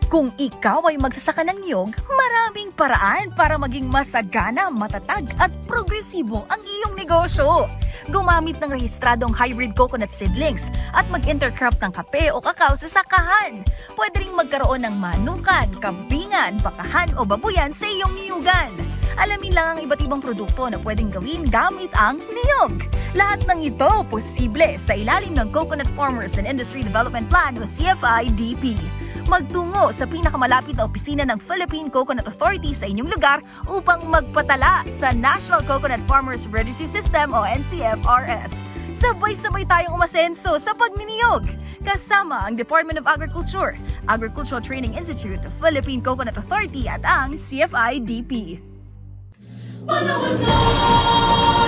Kung ikaw ay magsasaka ng niyog, maraming paraan para maging masagana, matatag at progresibo ang iyong negosyo. Gumamit ng rehistradong hybrid coconut seedlings at mag-intercrop ng kape o kakao sa sakahan. Pwede ring magkaroon ng manukan, kambingan, bakahan o babuyan sa iyong niyugan. Alamin lang ang iba't ibang produkto na pwedeng gawin gamit ang niyog. Lahat ng ito posible sa ilalim ng Coconut Farmers and Industry Development Plan o CFIDP. Magtungo sa pinakamalapit na opisina ng Philippine Coconut Authority sa inyong lugar upang magpatala sa National Coconut Farmers Registry System o NCFRS. Sabay-sabay tayong umasenso sa pagniniyog. Kasama ang Department of Agriculture, Agricultural Training Institute, Philippine Coconut Authority at ang CFIDP. Panahon na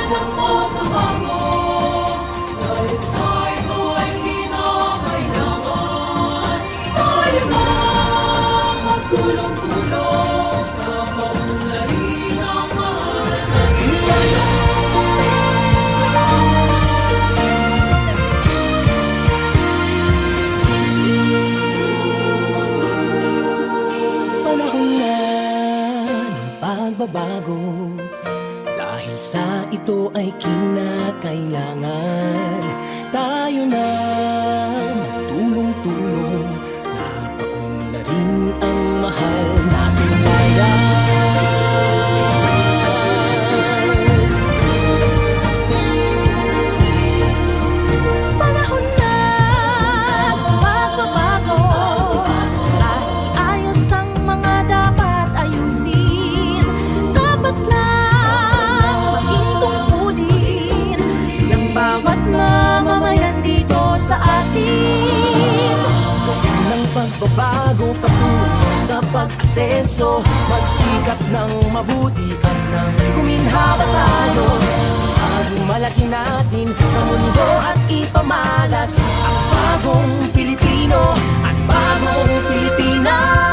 ng pagbabago, dahil sa ito ay kinakailangan. Tayo na magtulong-tulong na maunlarin ang mahalagang bayan. Panahon na ng pagbabago, dahil sa ito ay kinakailangan. Tayo na magtulong-tulong na paunlarin ang mahal nating bayan. Panahon na ng pagbabago, dahil ayos ang mga dapat ayusin. Dapat lang maging tungkulin ng bawat mamamayan dito sa atin. Ng pagbabago patungo sa pag-asenso, magsikap ng mabuti at nang guminhawa tayo. Bagong malaki natin sa mundo at ipamalas ang bagong Pilipino at bagong Pilipinas.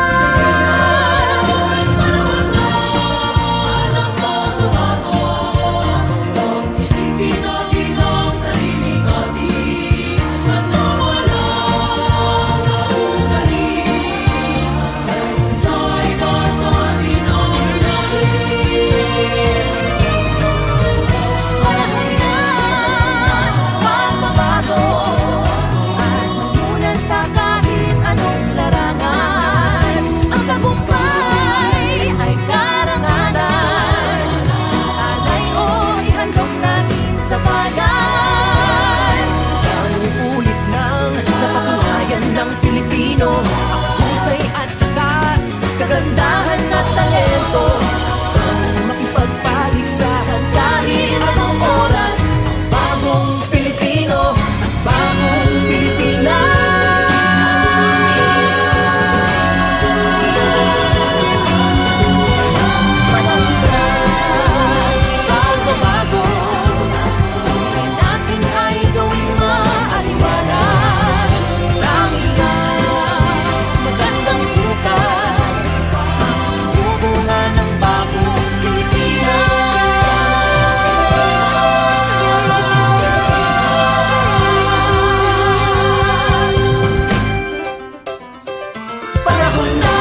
Kagandahan at talento ang makipagpaligsahan kahit anong oras. Bagong Pilipino at bagong Pilipinas. Panahon na pagbabago, tunay natin ay gawing maaliwalas. Langit lang magandang bukas, bunga ng bagong Pilipinas. Panahon na.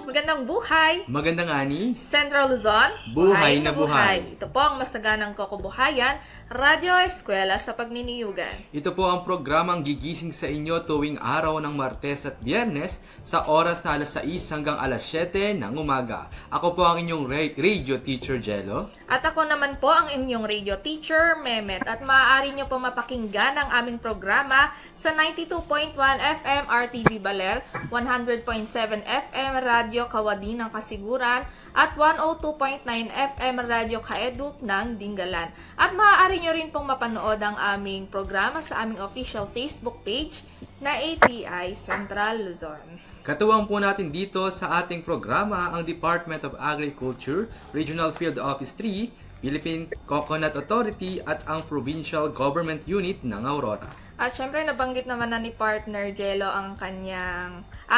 Magandang buhay! Magandang ani, Central Luzon, Buhay na buhay. Ito po ang masaganang kakubuhayan, Radyo Eskwela sa Pagniniyugan. ito po ang programang gigising sa inyo tuwing araw ng Martes at Biyernes sa oras na alas 6 hanggang alas 7 ng umaga. Ako po ang inyong radio teacher Jello. At ako naman po ang inyong radio teacher, Mehmet. At maaari nyo po mapakinggan ang aming programa sa 92.1 FM RTV Baler, 100.7 FM Radyo Kawadi ng Kasiguran, at 102.9 FM Radyo Kaedup ng Dingalan. At maaari nyo rin pong mapanood ang aming programa sa aming official Facebook page na ATI Central Luzon. Katuwang po natin dito sa ating programa ang Department of Agriculture, Regional Field Office 3, Philippine Coconut Authority at ang Provincial Government Unit ng Aurora. At syempre nabanggit naman na ni partner Jello ang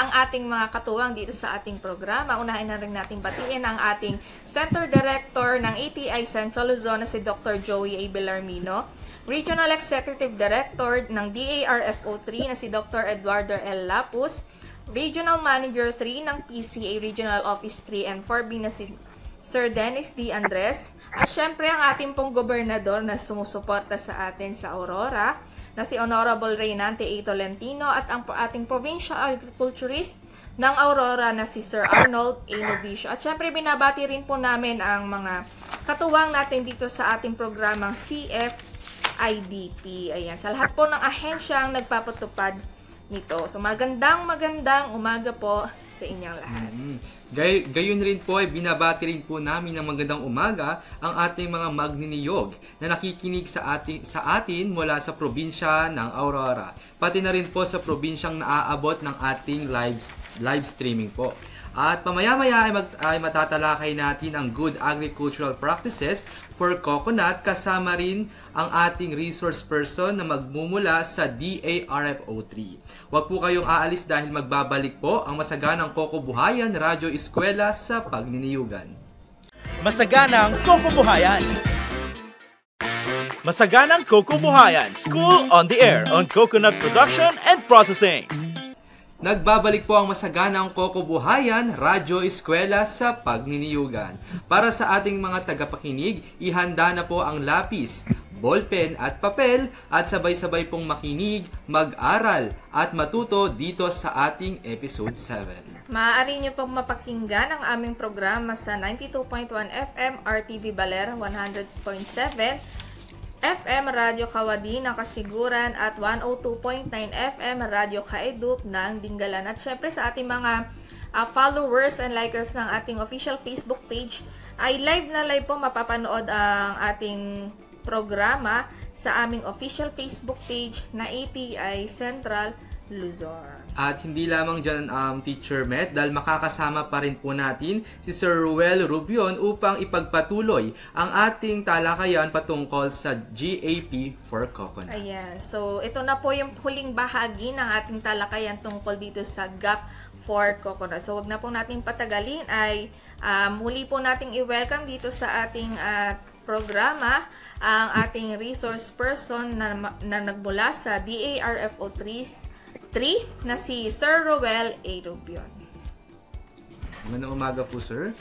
ating mga katuwang dito sa ating programa. Unahin na rin natin batiin ang ating Center Director ng ATI Central Luzon na si Dr. Joey A. Bellarmino, Regional Executive Director ng DARFO3 na si Dr. Eduardo L. Lapus, Regional Manager 3 ng PCA Regional Office 3 and 4B na si Sir Dennis D. Andres, at syempre ang ating pong gobernador na sumusuporta sa atin sa Aurora, na si Honorable Reynante A. Tolentino, at ang ating Provincial Agriculturist ng Aurora na si Sir Arnold A. Novicio. At syempre binabati rin po namin ang mga katuwang natin dito sa ating programang CFIDP. Ayan, sa lahat po ng ahensyang nagpapatupad nito. So magandang umaga po sa inyong lahat. Gayon rin po ay binabati rin po namin ng magandang umaga ang ating mga magniniyog na nakikinig sa atin mula sa probinsya ng Aurora. Pati na rin po sa probinsyang naaabot ng ating live streaming po. At pamaya-maya ay matatalakay natin ang good agricultural practices for coconut, kasama rin ang ating resource person na magmumula sa DARFO3. Huwag po kayong aalis dahil magbabalik po ang Masaganang Kokobuhayan Radyo Eskwela sa Pagniniyugan. Masaganang Kokobuhayan. Masaganang Kokobuhayan, School on the Air on Coconut Production and Processing. Nagbabalik po ang Masaganang Kokobuhayan Radyo Eskwela sa Pagniniyugan. Para sa ating mga tagapakinig, ihanda na po ang lapis, ballpen at papel at sabay-sabay pong makinig, mag-aral at matuto dito sa ating episode 7. Maaari niyo pong mapakinggan ang aming programa sa 92.1 FM RTV Baler, 100.7 FM Radyo Kawadi ng Kasiguran at 102.9 FM Radyo Kaedup ng Dingalan. At syempre sa ating mga followers and likers ng ating official Facebook page ay live na live po mapapanood ang ating programa sa aming official Facebook page na ATI Central Luzon. At hindi lamang dyan, Teacher Met, dahil makakasama pa rin po natin si Sir Ruel Rubion upang ipagpatuloy ang ating talakayan patungkol sa GAP for Coconut. Ayan. So, ito na po yung huling bahagi ng ating talakayan tungkol dito sa GAP for Coconut. So, wag na po natin patagalin ay muli po nating i-welcome dito sa ating programa ang ating resource person na nagmula sa DARFO3 na si Sir Ruel A. Rubion. Magandang umaga po, sir.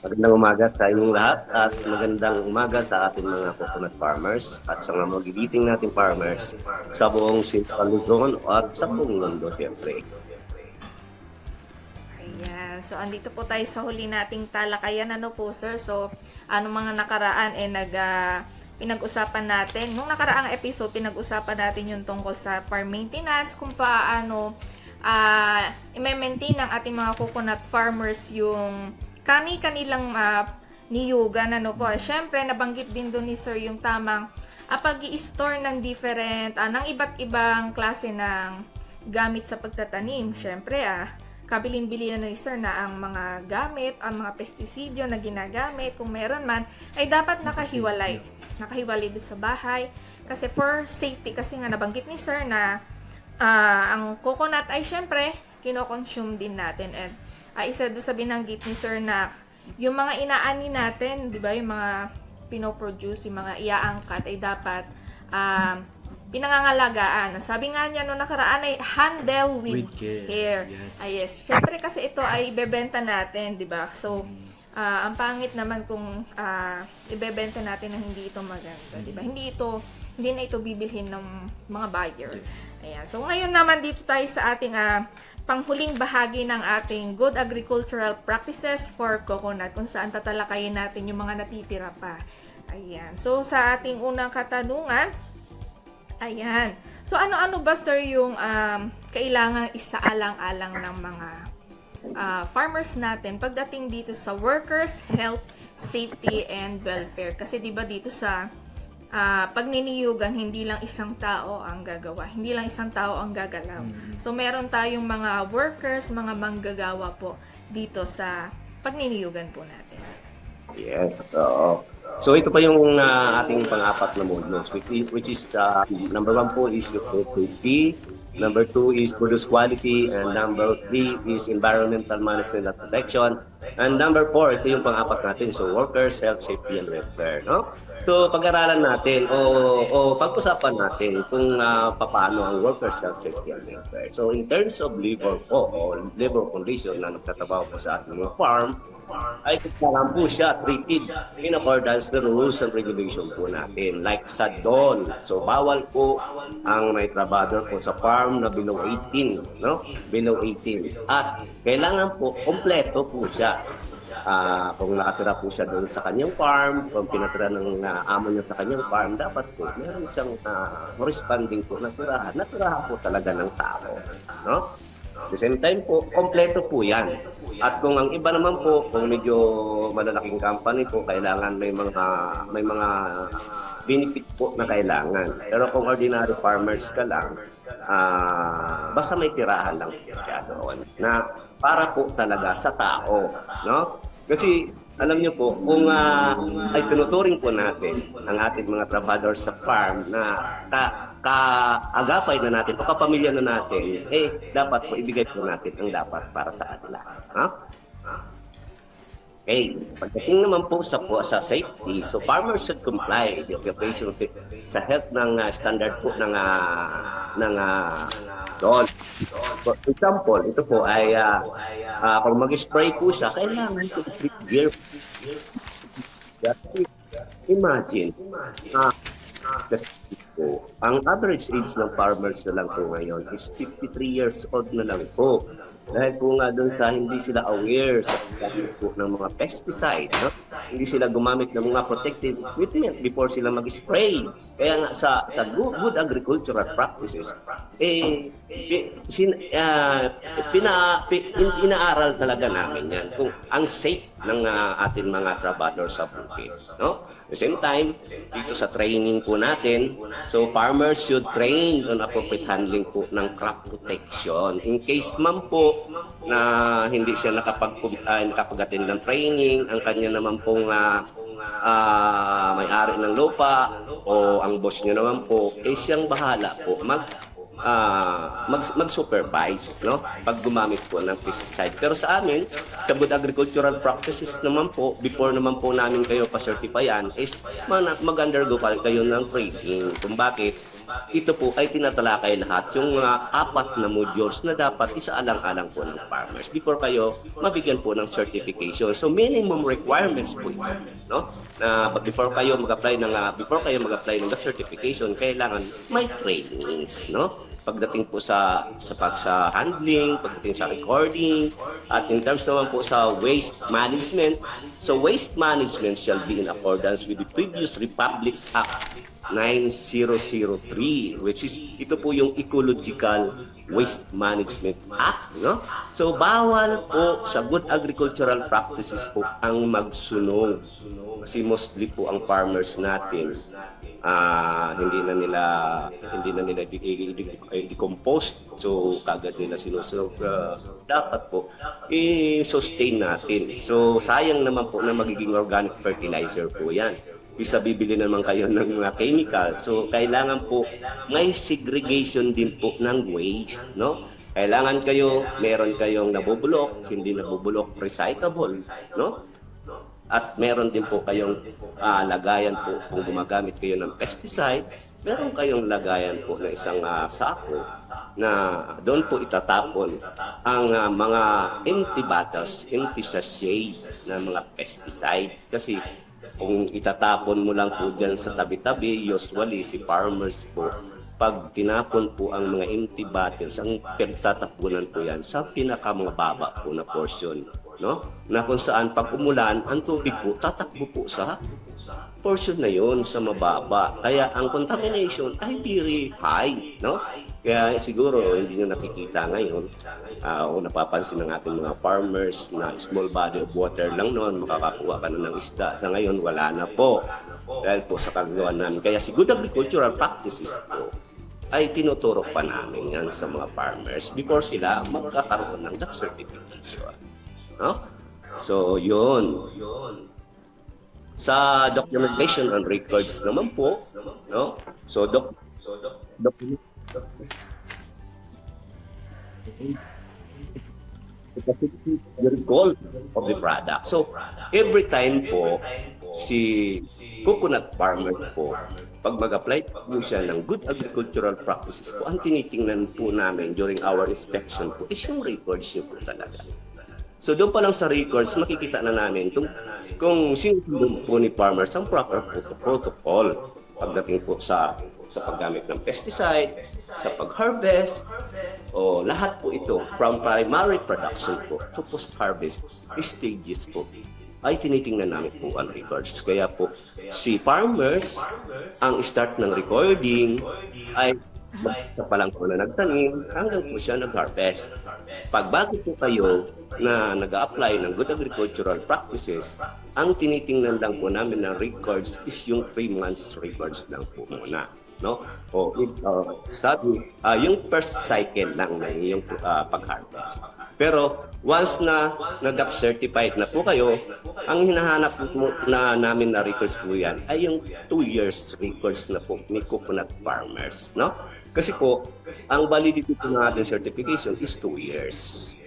Magandang umaga sa inyong lahat at magandang umaga sa ating mga coconut farmers at sa mga magigiting nating farmers sa buong Central Luzon at sa buong mundo, siyempre. Ayan. So, andito po tayo sa huli nating talakayan. Ano po, sir? So, mga nakaraan pinag-usapan natin. Nung nakaraang episode, pinag-usapan natin yung tungkol sa farm maintenance, kung paano i-maintain ng ating mga coconut farmers yung kanilang niyugan. Siyempre, nabanggit din doon ni Sir yung tamang pag-i-store ng ng iba't ibang klase ng gamit sa pagtatanim. Siyempre, kabilin-bili na ni Sir na ang mga gamit, ang mga pestisidyo na ginagamit, kung meron man, ay dapat nakahiwalay doon sa bahay. Kasi for safety, kasi nga nabanggit ni Sir na ang coconut ay syempre kinoconsume din natin. And isa doon sa binanggit ni Sir na yung mga inaani natin, di ba, yung mga pinoproduce, yung mga iaangkat ay dapat pinangangalagaan. Sabi nga niya noong nakaraan ay handle with care. Yes. Yes. Syempre kasi ito ay ibebenta natin, di ba? So, ang pangit naman kung ibebenta natin na hindi ito maganda, di ba? Hindi na ito bibilhin ng mga buyers. Ayan. So, ngayon naman dito tayo sa ating panghuling bahagi ng ating good agricultural practices for coconut, kung saan tatalakayin natin yung mga natitira pa. Ayan. So, sa ating unang katanungan, ayan. So, ano-ano ba, sir, yung kailangan isaalang-alang ng mga farmers natin pagdating dito sa workers, health, safety, and welfare? Kasi diba dito sa pagniniyugan, hindi lang isang tao ang gagawa. Hindi lang isang tao ang gagalaw. So, meron tayong mga workers, mga manggagawa po dito sa pagniniyugan po natin. Yes. So ito pa yung ating pang-apat na modules, which is number 1 po is yung safety, number 2 is produce quality, and number 3 is environmental management and protection, and number 4 ito yung pang-apat natin, so workers, health, safety, and welfare, no? So pag-aralan natin o pag-usapan natin kung paano ang workers, health, safety, and welfare. So in terms of labor po o labor condition na nagtatrabaho po sa ating mga farm, ay kailangan po siya treated in accordance the rules and regulation po natin. Like sa DOL, so bawal po ang may trabador po sa farm na below 18, no? Below 18. At kailangan po kompleto po siya. Kung nakatira po siya doon sa kanyang farm, kung pinatira ng amo niya sa kanyang farm, dapat po meron siyang corresponding po na tirahan po talaga ng tao, no? At the same time po, kompleto po yan. At kung ang iba naman po, kung medyo malalaking company po, kailangan may mga benefit po na kailangan. Pero kung ordinary farmers ka lang, basta may tirahan lang po siya doon na para po talaga sa tao, no? Kasi alam niyo po, kung ay tinuturing po natin ang ating mga trabador sa farm na kaagapay na natin o kapamilya na natin, dapat po ibigay po natin ang dapat para sa kanila. Ha? Okay, pagdating naman po sa safety, so farmers should comply with the occupation sa health ng standard po ng DOL. For example, ito po ay kung mag-spray po siya, kailangan po treat gear. Imagine, ang average age ng farmers na lang po ngayon is 53 years old na lang po. Dahil po nga doon sa hindi sila aware sa paggamit po ng mga pesticide, no? Hindi sila gumamit ng mga protective equipment before sila mag-spray. Kaya nga sa good agricultural practices, inaaral talaga namin yan kung ang safe ng ating mga trabador sa bukid, no? At the same time, dito sa training po natin, so farmers should train on appropriate handling po ng crop protection. In case man po na hindi siya nakapag-attend ng training, ang kanya naman pong may-ari ng lupa o ang boss niya naman po, siyang bahala po mag-supervise, no? Pag gumamit po ng pesticide. Pero sa amin, sa good agricultural practices naman po, before naman po namin kayo pa-certifyan, is mag-undergo pa kayo ng training. Kung bakit, ito po ay tinatalakay lahat yung mga 4 na modules na dapat isaalang-alang po ng farmers before kayo mabigyan po ng certification. So minimum requirements po ito, no? Na before kayo mag-apply ng certification, kailangan may trainings, no? Pagdating po sa handling, pagdating sa recording, at in terms naman po sa waste management. So waste management shall be in accordance with the previous Republic Act 9003, which is ito po yung Ecological Waste Management Act, no? So bawal po sa good agricultural practices po ang magsunog. Kasi mostly po ang farmers natin hindi na nila i-decompose, so kagad nila sinusunog. Dapat po i-sustain natin. So sayang naman po na magiging organic fertilizer po yan. Isa bibili naman kayo ng mga chemical. So kailangan po may segregation din po ng waste, no? Kailangan meron kayong nabubulok, hindi nabubulok, recyclable, no? At meron din po kayong lagayan po kung gumagamit kayo ng pesticide, meron kayong lagayan po na isang sako na doon po itatapon ang mga empty bottles, empty sachet na mga pesticide. Kasi kung itatapon mo lang po dyan sa tabi-tabi, usually si farmers po, pag tinapon po ang mga empty bottles, ang pagtatapunan po yan sa pinakamababa po na portion, no? Na kung saan pag umulan, ang tubig po tatakbo po sa portion na yon sa mababa. Kaya ang contamination ay very high, no? Kaya siguro hindi nyo nakikita ngayon o napapansin ng ating mga farmers na small body of water lang noon, makakakuha ka na ng isda. Sa ngayon, wala na po. Dahil po sa kagawaan namin. Kaya si good agricultural practices po ay tinuturo pa namin yan sa mga farmers before sila magkakaroon ng job certification. No? So, yun. Sa documentation and records naman po, no? So document the recall of the product. So every time po si coconut farmer po, pag mag-apply po siya ng good agricultural practices po, ang tinitingnan po namin during our inspection po is yung records niyo po talaga. So doon pa lang sa records, makikita na namin kung sinusunod po ni farmers ang proper protocol pagdating po sa paggamit ng pesticide, sa pag-harvest, o lahat po ito from primary production po to post-harvest stages po ay tinitingnan namin po ang records. Kaya po si farmers, ang start ng recording ay sa pa lang po na nagtanim hanggang po siya nag-harvest. Pag bago po kayo na nag-a-apply ng good agricultural practices, ang tinitingnan lang po namin ng records is yung 3 months records lang po muna. No? O study, yung first cycle lang na yung pag-harvest. Pero once na nag-up certified na po kayo, ang hinahanap po na namin na records po yan ay yung 2 years records na po ni coconut farmers. No? Kasi po, ang validity po ng ating certification is 2 years.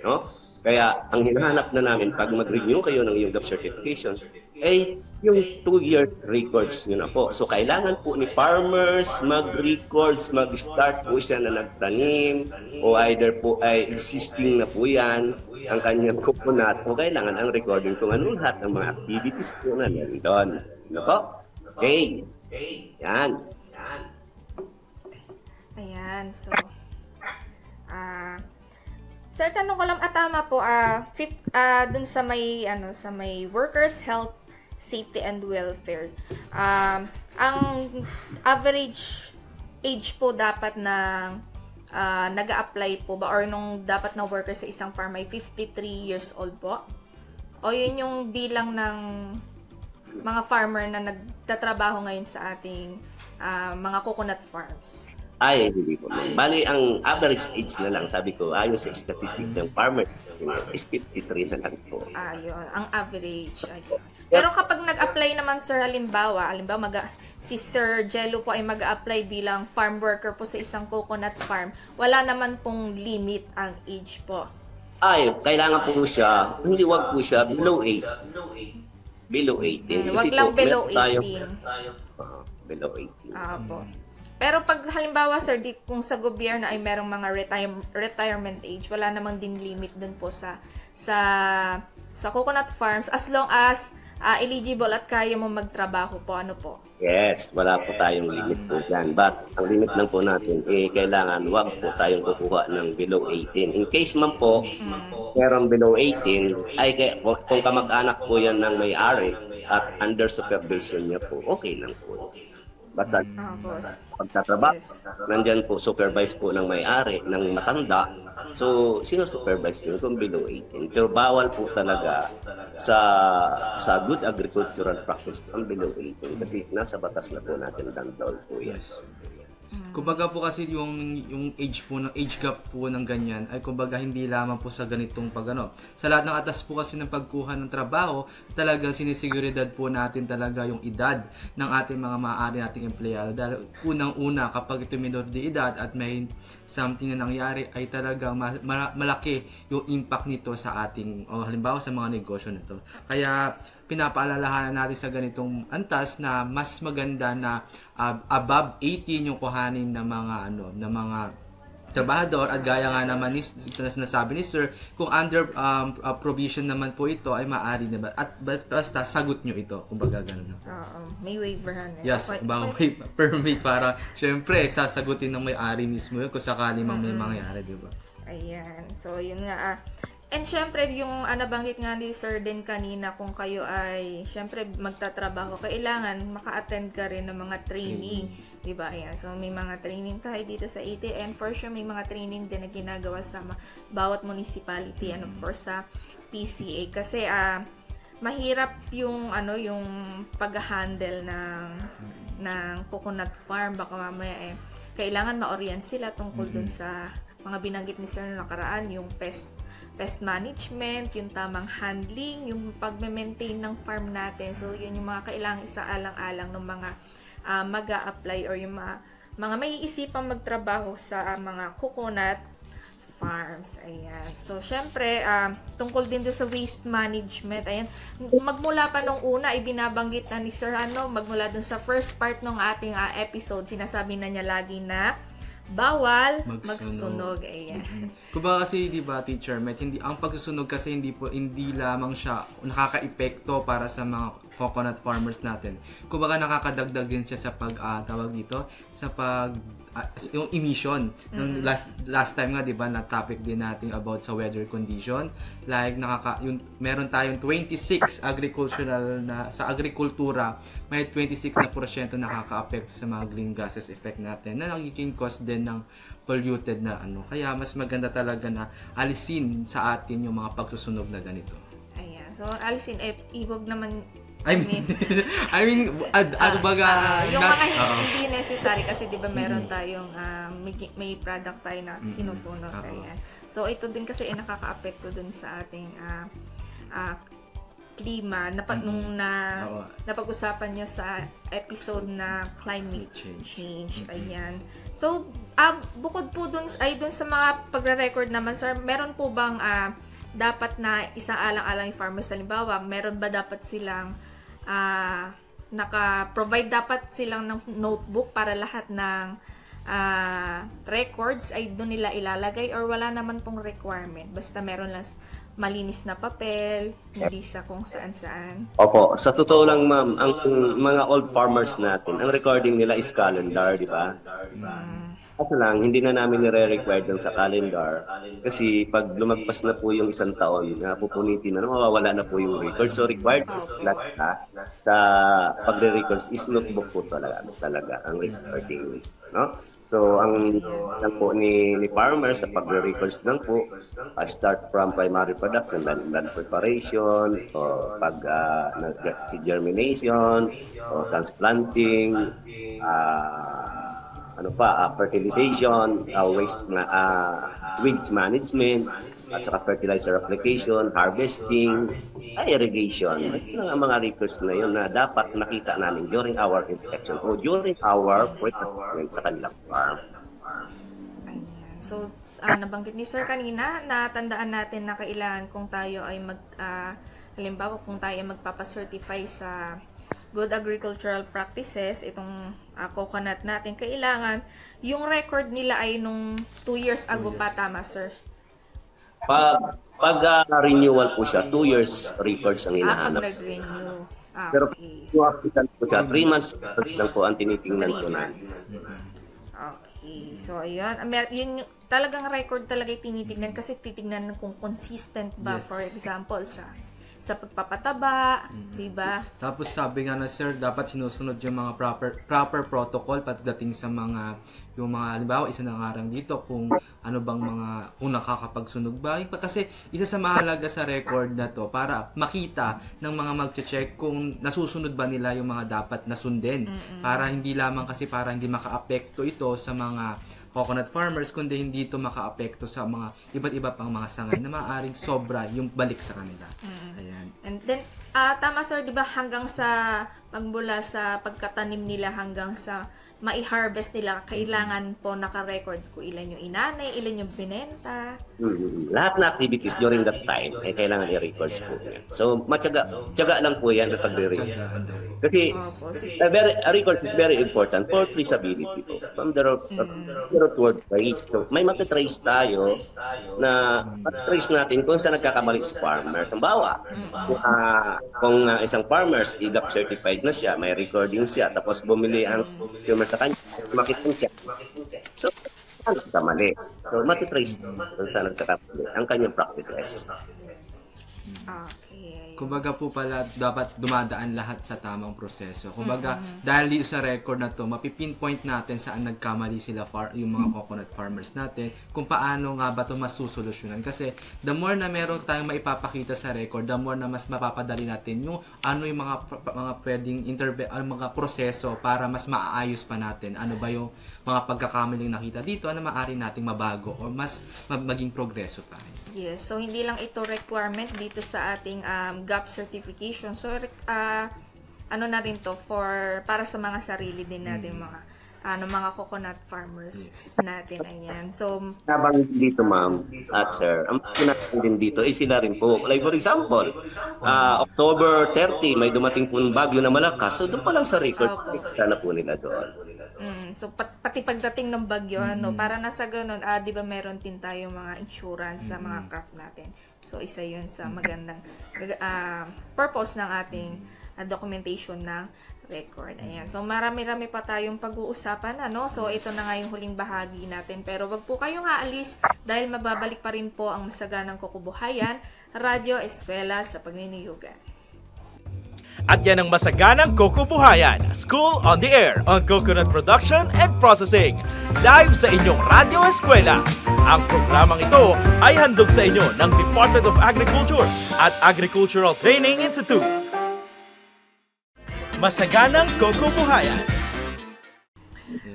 No? Kaya ang hinahanap na namin pag mag-renew kayo ng UGAP certification ay yung 2 years records nyo na po. So kailangan po ni farmers mag-records, mag-start po siya na nagtanim o either po ay existing na po yan ang kanyang coconut o kailangan ang recording kung ano lahat ng mga activities po na nandun. Ano po? Okay. Yan. Ayan, so sir, tanong ko lang, tama po, dun sa may workers health, safety and welfare. Ang average age po dapat ng nag-a-apply po ba or nung dapat na worker sa isang farm ay 53 years old po? O yun yung bilang ng mga farmer na nagtatrabaho ngayon sa ating mga coconut farms? Ay, hindi po. Bali, ang average age na lang, sabi ko, ayon sa statistics ng farmer, is 53 na lang po. Ayun, ang average. Ayun. Pero kapag nag-apply naman, sir, halimbawa si Sir Jello po ay mag-apply bilang farm worker po sa isang coconut farm, wala naman pong limit ang age po. Ay, kailangan po siya, wag po siya below 8. Below 18. Wag lang below 18. Below 18. Po. Pero pag halimbawa, sir, kung sa gobyerno ay merong mga retirement age, wala namang din limit dun po sa coconut farms as long as eligible at kaya mo magtrabaho po. Ano po? Yes, wala po tayong limit po dyan. But ang limit lang po natin, kailangan wag po tayong kukuha ng below 18. In case man po, merong below 18, ay kung kamag-anak po yan ng may-ari at under supervision niya po, okay lang po. Basta pagtatrabaho, nandyan po supervise po ng may-ari, ng matanda. So, sino-supervise po kung below 18? Pero bawal po talaga sa good agricultural practices ang below 18 kasi nasa batas na po natin down po yan. Kumbaga po kasi yung age gap po ng ganyan ay kumbaga hindi lamang po sa ganitong sa lahat ng atas po kasi ng pagkuha ng trabaho, talagang sinisiguridad po natin talaga yung edad ng ating mga maaari nating empleyado. Dahil unang-una kapag ito minor de edad at may something na nangyari ay talagang malaki yung impact nito sa ating halimbawa sa mga negosyo nito. Kaya pinapaalalahanan natin sa ganitong antas na mas maganda na above 18 yung kuhanin ng mga trabahador at gaya nga naman na sinasabi ni Sir, kung under provision naman po ito ay maaari na at basta sagot nyo ito, kumbaga gano'n. May waiver. Yes, permit para syempre sasagutin ng may-ari mismo yun kung sakali mang may mangyari, di ba? Ayan, so yun nga and syempre, yung nabanggit nga ni Sir din kanina, kung kayo ay syempre magtatrabaho, kailangan maka-attend ka rin ng mga training. Diba? Ayan. So, may mga training tayo dito sa ATN. For sure, may mga training din na ginagawa sa bawat municipality and of course sa PCA. Kasi, mahirap yung, yung pag-handle ng coconut farm. Baka mamaya kailangan ma-orient sila tungkol dun sa mga binanggit ni Sir na nakaraan, yung pest pest management, yung tamang handling, yung pag-maintain ng farm natin. So, yun yung mga kailangan isaalang-alang ng mga mag-a-apply or yung mga maiisipang magtrabaho sa mga coconut farms. Ayan. So, syempre, tungkol din doon sa waste management. Ayan. Magmula pa nung una, ibinabanggit na ni Sir, magmula doon sa first part ng ating episode, sinasabi na niya lagi na bawal magsunog. Ayan. Kumbaga kasi, di ba, Teacher Met, ang pagsusunog kasi hindi lamang siya nakaka-epekto para sa mga coconut farmers natin. Kumbaga nakakadagdag din siya sa tawag dito, sa yung emission. Nung last time nga, di ba, na topic din natin about sa weather condition. Like, meron tayong 26 sa agrikultura, may 26% nakaka-apekto sa mga green gases effect natin na nagiging cause din ng polluted na Kaya mas maganda talaga na alisin sa atin yung mga pagsusunog na ganito. Ayan. So, alisin, iwag naman yung mga hindi necessary kasi 'di ba meron tayong may product tayo na sinusunog. Ayan. So ito din kasi nakakaapekto dun sa ating klima nung napag-usapan nyo sa episode na climate change. Ayan. So bukod po dun sa mga pagre-record naman, sir, meron po bang dapat na isaalang-alang yung farmers? Halimbawa, meron ba dapat silang naka-provide dapat silang ng notebook para lahat ng records ay doon nila ilalagay, or wala naman pong requirement? Basta meron lang malinis na papel, hindi sa kung saan-saan. Opo, sa totoo lang, ma'am, ang mga old farmers natin, ang recording nila is calendar, di ba? Kasi lang, hindi na namin nire-require dun sa calendar. Kasi pag lumagpas na po yung isang taon, pupunitin na, mawawala na po yung record. So required lahat sa pagre-records is notebook po talaga ang recording. No? So ang po ni farmers sa pagre-records lang po, start from primary production, land preparation, o pag si germination, o transplanting, fertilization, weeds management, at saka fertilizer application, harvesting, irrigation. Ito ang mga records na yun na dapat nakita namin during our inspection o during our pre-assessment sa kanilang farm. Ayan. So, nabanggit ni Sir kanina, natandaan natin na kailangan kung tayo ay halimbawa kung tayo ay magpapacertify sa Good Agricultural Practices, itong coconut natin, kailangan yung record nila ay nung 2 years ago pa, tama, sir? Pag renewal po siya, 2 years records ang hinahanap. Pag nag-renew. Pero kung applicant po siya, 3 months lang po ang tinitingnan ko na. Okay. So, ayun. Yun, talagang record talaga yung tinitingnan kasi titingnan kung consistent ba, for example, sa pagpapataba, diba? Tapos sabi nga na, sir, dapat sinusunod yung mga proper protocol pagdating sa halimbawa, isa na ngarang dito kung kung nakakapagsunog ba. Kasi isa sa mahalaga sa record na to para makita ng mga mag-check kung nasusunod ba nila yung mga dapat nasundin. Para hindi maka-apekto ito sa mga coconut farmers, kundi hindi ito maka-apekto sa mga iba't iba pang mga sangay na maaaring sobra yung balik sa kanila. Ayan. And then, tama, sir, di ba, hanggang sa magmula sa pagkatanim nila hanggang sa mai-harvest nila, kailangan po naka-record kung ilan yung inanay, ilan yung binenta. Lahat na activities during that time ay kailangan i-records po yan. So, tiyaga lang po yan na pagre-record. Kasi, record is very important for traceability po. From the root word trace. So, may matitrace tayo na matitrace natin kung saan nagkakamali sa farmers. Ang bawa, kung isang farmers, IGAP certified na siya, may recording siya, tapos bumili ang consumer sa kanya, makita siya. So, ano sa mali? So, matitrace kung saan nagkakamali ang kanyang practices. Okay. Kumbaga po pala, dapat dumadaan lahat sa tamang proseso. Kumbaga, dahil sa record na to, mapipinpoint natin saan nagkamali sila yung mga coconut farmers natin, kung paano nga ba ito masusolusyonan. Kasi, the more na meron tayong maipapakita sa record, the more na mas mapapadali natin yung ano yung mga pwedeng mga proseso para mas maaayos pa natin. Ano ba yung mga pagkakamaling nakita dito, ano maaari nating mabago o mas maging progreso pa. Yes, so hindi lang ito requirement dito sa ating GAP certification. So ano na rin to para sa mga sarili din natin mga coconut farmers natin. Ayan. So Nabang dito ma'am at sir, ang pinaka din dito ay sila rin po. Like for example, October 30 may dumating po ng bagyo na malakas. So doon pa lang sa record, sana po nila doon. So pati pagdating ng bagyo, para nasa ganun, di ba meron din tayo mga insurance sa mga crop natin. So isa yun sa magandang purpose ng ating documentation ng record. Ayan. So marami-rami pa tayong pag-uusapan, So ito na nga yung huling bahagi natin. Pero wag po kayong aalis dahil mababalik pa rin po ang masaganang kukubuhayan, Radyo Eskwela sa Pagniniyugan. At yan ang masaganang Kukubuhayan, School on the Air on Coconut Production and Processing. Live sa inyong Radyo Eskwela. Ang programang ito ay handog sa inyo ng Department of Agriculture at Agricultural Training Institute. Masaganang Kukubuhayan.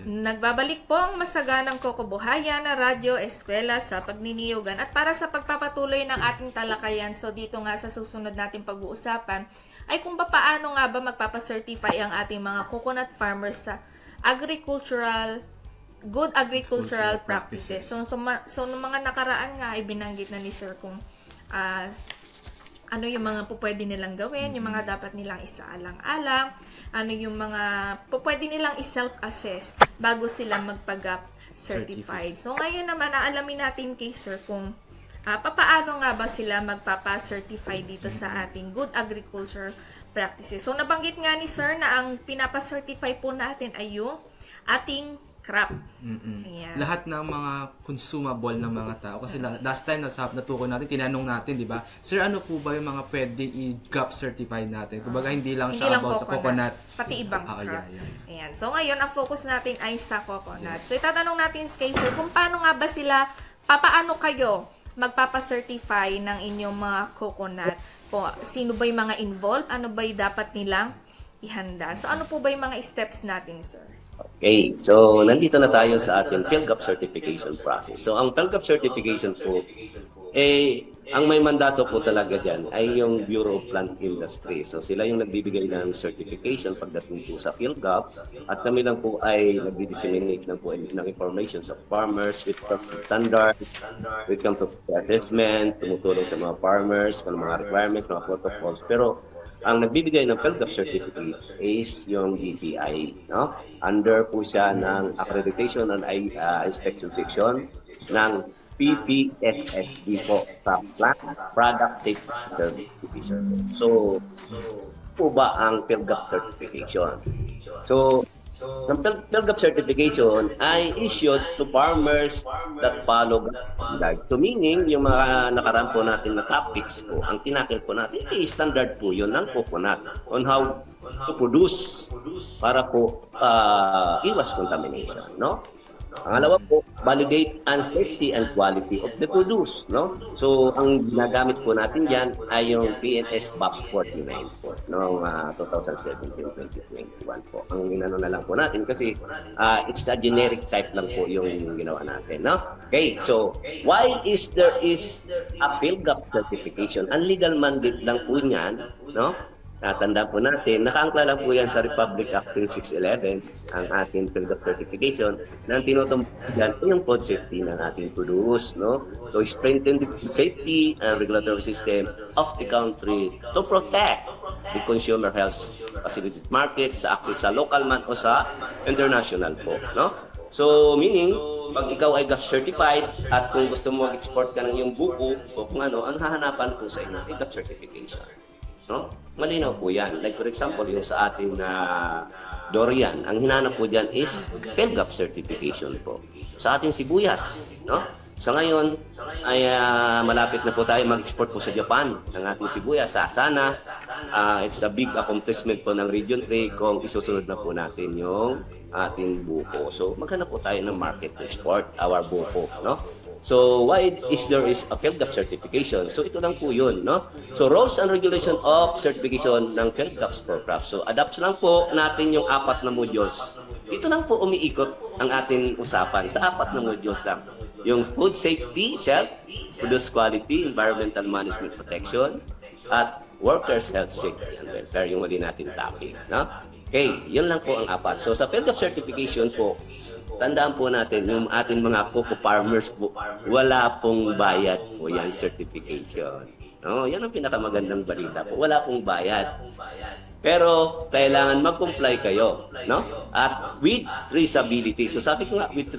Nagbabalik po ang masaganang kukubuhayan na Radyo Eskwela sa Pagniniyugan. At para sa pagpapatuloy ng ating talakayan, so dito nga sa susunod nating pag-uusapan, ay kung paano nga ba magpapacertify ang ating mga coconut farmers sa good agricultural practices. So nung mga nakaraan nga ay binanggit na ni Sir kung ano yung mga pwede nilang gawin, yung mga dapat nilang isaalang-alang, ano yung mga pwede nilang i-self-assess bago sila magpag-GAP certified. So ngayon naman, aalamin natin kay Sir kung paano nga ba sila magpapa-certify dito sa ating good agriculture practices. So nabanggit nga ni Sir na ang pinapa-certify po natin ay yung ating crop. Ayan. Lahat ng mga consumable ng mga tao. Kasi last time natukoy natin, tinanong natin, di ba? Sir, ano po ba yung mga pwede i-GAP certified natin? Kumbaga, hindi lang siya about sa coconut. Pati ibang crop. Ayan. So ngayon, ang focus natin ay sa coconut. So itatanong natin kay Sir kung paano nga ba sila, paano kayo magpapa-certify ng inyong mga coconut? Sino ba yung mga involved? Ano ba yung dapat nilang ihanda? So ano po ba yung mga steps natin, Sir? Okay, so nandito na tayo sa ating PhilGAP certification process. So ang PhilGAP certification po, ang may mandato po talaga dyan ay yung Bureau of Plant Industry. So sila yung nagbibigay ng certification pagdating po sa PhilGAP at kami lang po ay nagdi-disseminate ng information sa farmers with standard, with come to assessment, tumutulong sa mga farmers, mga requirements, mga protocols. Pero ang nagbibigay ng PhilGAP certificate is yung DTI, no? Under po siya ng accreditation and inspection section ng PPSSD po sa Plant Product Safety Certification. So, po ba ang PhilGAP certification? So, ang PhilGAP certification ay issued to farmers that follow guidelines. So meaning, yung mga nakaraan po natin na topics po, ang tinakil po natin, standard po yun ng coconut on how to produce para po iwas contamination, no? Pangalawa po, validate and safety and quality of the produce, no? So, ang ginagamit po natin diyan ay yung PNS BAPS 49 po noong 2017-2021 po. Ang inano na lang po natin kasi it's a generic type lang po yung ginawa natin, no? Okay, so while there is a PhilGAP certification, ang legal mandate lang po niyan, no? Tandaan po natin, nakaangkla lang po yan sa Republic Act 3611, ang ating PhilGAP certification, na ang tinutumbagan po yung food safety ng ating produce, no? So, strengthen the food safety and regulatory system of the country to protect the consumer health facility market sa access sa local man o sa international po, no? So, meaning, pag ikaw ay GAP certified at kung gusto mo mag-export ka ng iyong buko o kung ano, ang hahanapan po sa inyo ay GAP certification. No? Malinaw po yan. Like for example, yung sa ating durian, ang hinanap po dyan is PhilGAP certification po. Sa ating sibuyas, no? Sa ngayon, ay malapit na po tayo mag-export po sa Japan ng ating sibuyas. Sana, it's a big accomplishment po ng Region 3 kung isusunod na po natin yung ating buko. So, maghanap po tayo ng market to export our buko, no? So, why is there is a PhilGAP certification? So, ito lang po yun, no? So, rules and regulation of certification ng PhilGAP for craft. So, adapt lang po natin yung 4 na modules. Dito lang po umiikot ang ating usapan sa 4 na modules lang. Yung food safety, health, produce quality, environmental management protection, at workers' health, safety, and welfare, yung mali natin topic, no? Okay, yun lang po ang 4. So, sa PhilGAP certification po, tandaan po natin, yung ating mga cocoa farmers po, wala pong bayad po yan certification. No, yan ang pinakamagandang balita po. Wala pong bayad. Pero kailangan mag-comply kayo, no? At with traceability. So sabi ko nga with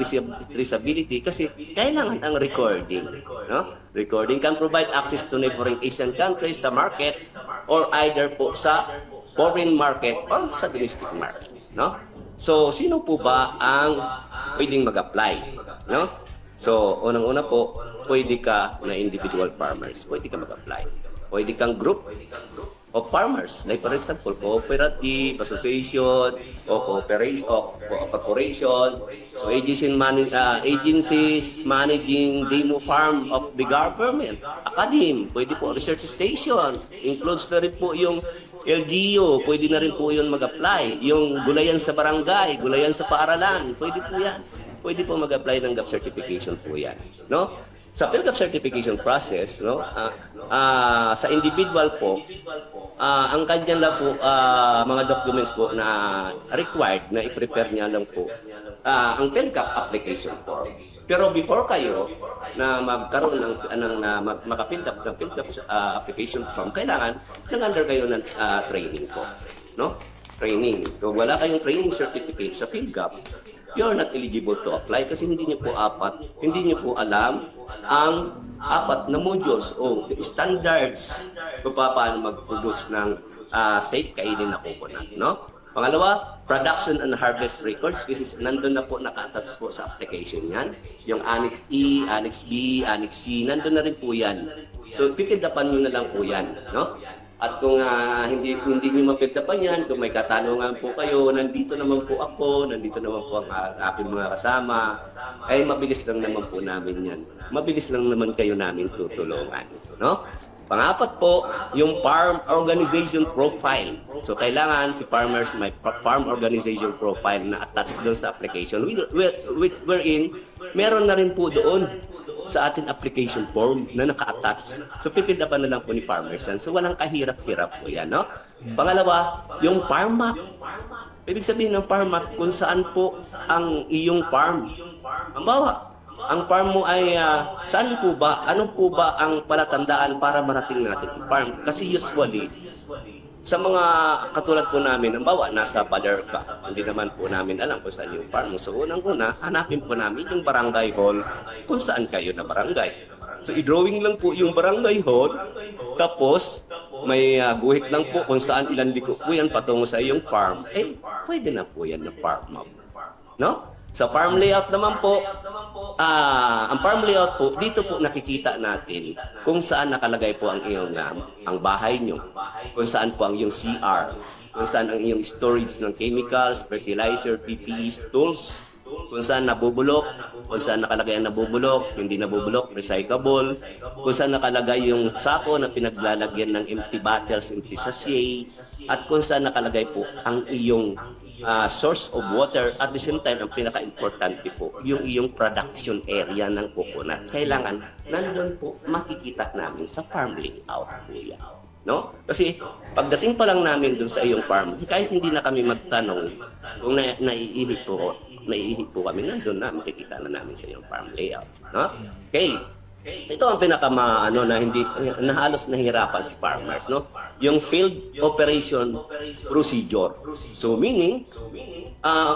traceability kasi kailangan ang recording, no? Recording can provide access to neighboring Asian countries sa market or either po sa foreign market or sa domestic market, no? So sino po ba ang pwedeng mag-apply, no? So unang-una po, pwede ka na individual farmers, pwede ka mag-apply. Pwede kang group of farmers, like for example, cooperative, association, o cooperation, o corporation. So agencies managing demo farm of the government, academy, pwede po research station, includes na rin po yung LGU, pwede na rin po yun mag-apply. Yung gulayan sa barangay, gulayan sa paaralan, pwede po yan. Pwede po mag-apply ng GAP certification po yan, no? Sa PhilGAP certification process, no, sa individual po, ang kanya lang po, mga documents po na required na i-prepare niya lang po, ang PhilGAP application form. Pero before kayo na magkaroon ng maka-PhilGAP ng PhilGAP application form, kailangan nag-under kayo ng training po, no? Training. Kung wala kayong training certificate sa PhilGAP, you're not eligible to apply kasi hindi niyo po alam ang 4 na modules o standards kung paano mag-produce ng safe kainin na coconut, no? Pangalawa, production and harvest records kasi nandun na po naka-attach po sa application yan. Yung Annex E, Annex B, Annex C, nandun na rin po yan. So, pipildapan nyo na lang po yan, no? At kung hindi nyo mapildapan yan, kung may katanungan po kayo, nandito naman po ako, nandito naman po ang aking mga kasama, ay mabilis lang naman po namin yan. Mabilis lang naman kayo namin tutulungan, no? Pangapat po, yung farm organization profile. So, kailangan si farmers may farm organization profile na attached doon sa application. Wherein, meron na rin po doon sa ating application form na naka-attach. So, pipildapan na lang po ni farmers yan. So, walang kahirap-hirap po yan, no? Pangalawa, yung farm map. Ibig sabihin ng farm map kung saan po ang iyong farm. Ang bawa, ang farm mo ay saan po ba, ano po ba ang palatandaan para marating natin ang farm? Kasi usually, sa mga katulad po namin, ang bawa, nasa pader ka. Hindi naman po namin alam kung saan yung farm. So, unang-una, hanapin po namin yung barangay hall kung saan kayo na barangay. So, i-drawing lang po yung barangay hall. Tapos, may guhit lang po kung saan ilan liko po yan patungo sa iyong farm. Eh, pwede na po yan na farm map. No? Sa farm layout naman po, ang farm layout po, dito po nakikita natin kung saan nakalagay po ang iyong ang bahay nyo, kung saan po ang iyong CR, kung saan ang iyong storage ng chemicals, fertilizer, PPEs, tools, kung saan nabubulok, kung saan nakalagay ang nabubulok, hindi nabubulok, recyclable, kung saan nakalagay yung sako na pinaglalagyan ng empty bottles, empty sachet, at kung saan nakalagay po ang iyong source of water. At the same time, ang pinaka-importante po, yung iyong production area ng coconut. Kailangan, nandun po, makikita namin sa farm layout po yan. No? Kasi, pagdating pa lang namin dun sa iyong farm, kahit hindi na kami magtanong kung naiihip po kami, nandun na, makikita na namin sa iyong farm layout. No? Okay. Ito ang na halos nahihirapan si farmers, no? Yung field operation procedure. So meaning,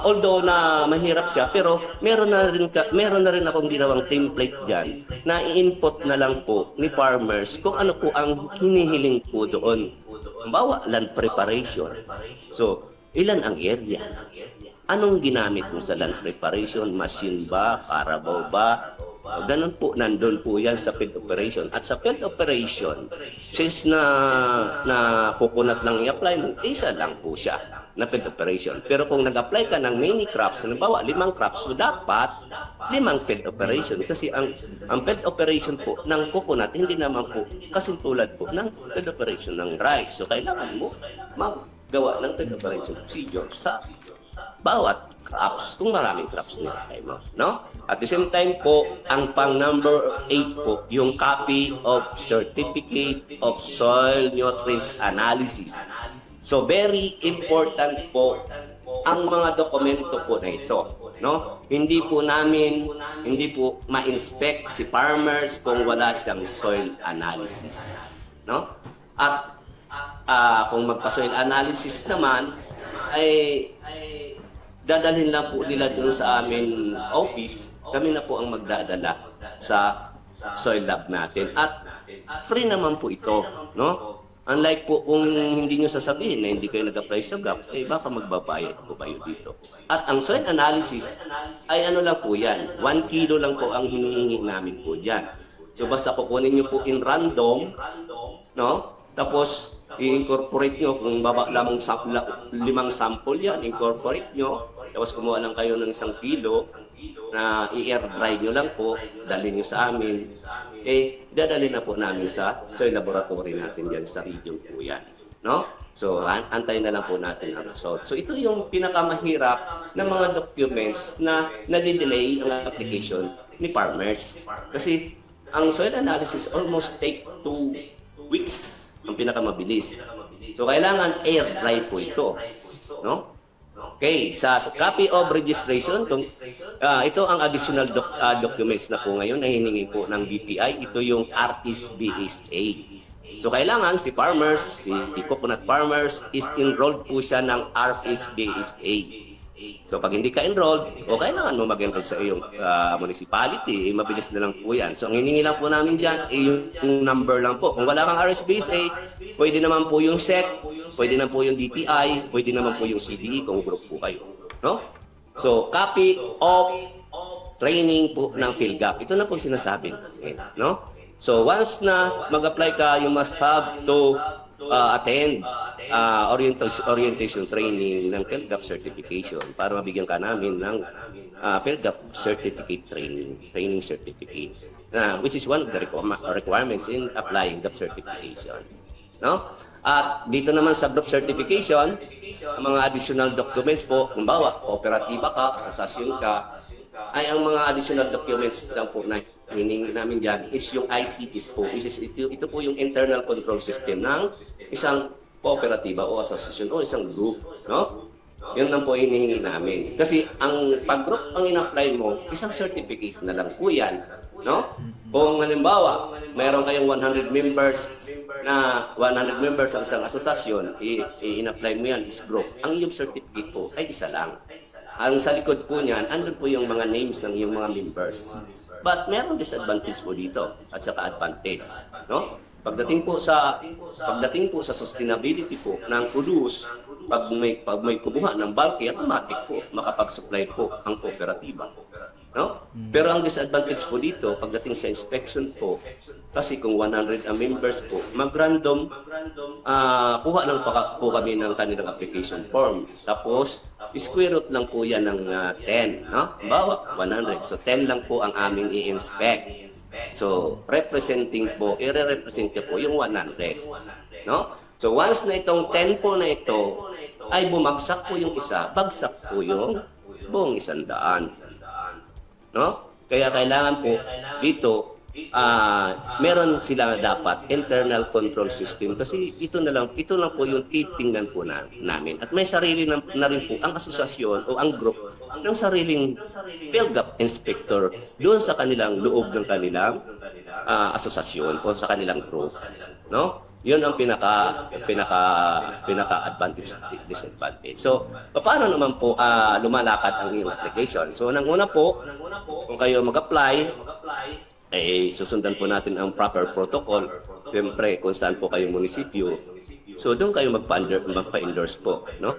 although na mahirap siya, pero meron na rin akong ginawang template diyan na i-input na lang po ni farmers kung ano po ang hinihiling po doon. Halimbawa, land preparation. So, ilan ang area? Anong ginamit mo sa land preparation? Machine ba? Carabao ba? Ganun po, nandun po yan sa field operation. At sa field operation, since na coconut lang i-apply mo, isa lang po siya na field operation. Pero kung nag-apply ka ng many crops, halimbawa 5 crops, so dapat 5 field operation. Kasi ang field operation po ng coconut, hindi naman po kasintulad po ng field operation ng rice. So kailangan mo magawa ng field operation procedure sa bawat crops, kung maraming crops nilagay mo, no? At the same time po, ang pang number 8 po, yung copy of Certificate of Soil Nutrients Analysis. So very important po ang mga dokumento po na ito, no? Hindi po ma-inspect si farmers kung wala siyang soil analysis, no? At kung magpa-soil analysis naman ay dadalhin lang po nila doon sa amin office, kami na po ang magdadala sa soil lab natin. At free naman po ito, no? Unlike po kung hindi nyo sasabihin na hindi kayo nag-apply sa GAP, eh baka magbabayad po kayo dito. At ang soil analysis ay ano lang po yan, 1 kilo lang po ang hinihingi namin po dyan. So basta kukunin nyo po in random, no? Tapos i-incorporate nyo, kung baba lamang 5 sample yan, incorporate nyo, tapos kumuha lang kayo ng 1 kilo na i-air dry nyo lang po, dalhin nyo sa amin, eh dadalhin na po namin sa soil laboratory natin yan sa region po yan, no? So antayin na lang po natin ang result. So ito yung pinakamahirap na mga documents na nadidelay ang application ni farmers. Kasi ang soil analysis almost take 2 weeks ang pinakamabilis. So kailangan air dry po ito, no? Okay, sa copy of registration, ito ang additional documents na po ngayon na hiningi po ng BPI. Ito yung RSBSA. So kailangan si farmers, si coconut farmers is enrolled po siya ng RSBSA. So pag hindi ka enrolled, o kailangan mo mag-enroll sa iyong municipality, mabilis na lang po yan. So ang hiningi lang po namin dyan, yung number lang po. Kung wala kang RSBSA, pwede naman po yung SEC, pwede naman po yung DTI, pwede naman po yung CDE kung group po kayo, no? So copy of training po ng PhilGAP. Ito na po sinasabi, no? So once na mag-apply ka, you must have to attend orientation training ng PhilGAP certification para mabigyan ka namin ng PhilGAP certificate training certificate, which is one of the requirements in applying GAP certification, no? At dito naman sa group certification, ang mga additional documents po, kung bawa, kooperatiba ka, asosasyon ka, ay ang mga additional documents lang po na hiningi namin dyan is yung ICTs po, which is ito po yung internal control system ng isang kooperatiba o asosasyon o isang group, no? Yun lang po hinihingi namin. Kasi ang pag-group ang in-apply mo, isang certificate na lang po yan, no? Kung halimbawa, mayroon kayong 100 members ang isang asosasyon, i-apply mo yan is group. Ang iyong certificate po ay isa lang. Ang sa likod po niyan, andun po yung mga names ng iyong mga members. But meron disadvantage po dito at saka advantage, no? Pagdating po sa sustainability po ng produce, pag may kubuha ng bulky, automatic po makapag-supply po ang kooperatiba, no? Pero ang disadvantage po dito pagdating sa inspection po, kasi kung 100 ang members po, mag-random kuha lang po kami ng kanilang application form. Tapos square root lang po yan ng 10, no? Bawa 100. So 10 lang po ang aming i-inspect. So representing po, i-represent po yung 100, no? So once na itong 10 po na ito ay bumagsak po yung isa, bagsak po yung buong 100, no? Kaya kailangan po dito meron sila dapat internal control system, kasi ito lang po yung titingnan po namin. At may sarili na rin po ang asosasyon o ang group ng sariling PhilGAP inspector doon sa kanilang loob ng kanilang asosasyon o sa kanilang group, no? Yun ang pinaka advantage, disadvantage. So, paano naman po lumalakad ang iyong application? So, nang una po, kung kayo mag-apply, susundan po natin ang proper protocol. Siyempre, kung saan po kayong munisipyo. So, doon kayo magpa-endorse po, no?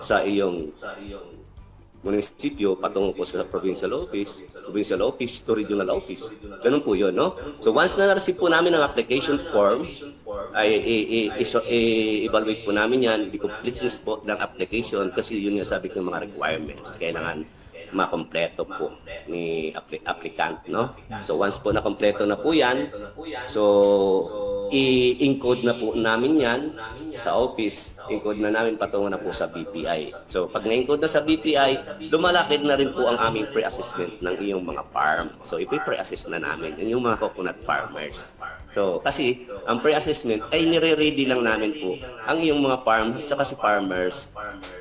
Sa iyong munisipyo patungo po sa provincial office to regional office. Ganun po yun, no? So once na na-receive po namin ang application form, ay evaluate po namin yan, the completeness po ng application kasi yun yung sabi ko mga requirements. Kailangan makompleto po ni applicant, no? So once po na-kompleto na po yan, so i-encode na po namin yan sa office, encode na namin patungo na po sa BPI. So pag na-encode na sa BPI, lumalakid na rin po ang aming pre-assessment ng iyong mga farm. So ipi-pre-assess na namin yung mga coconut farmers. So kasi ang pre-assessment ay nire-ready lang namin po ang iyong mga farm sa kasi farmers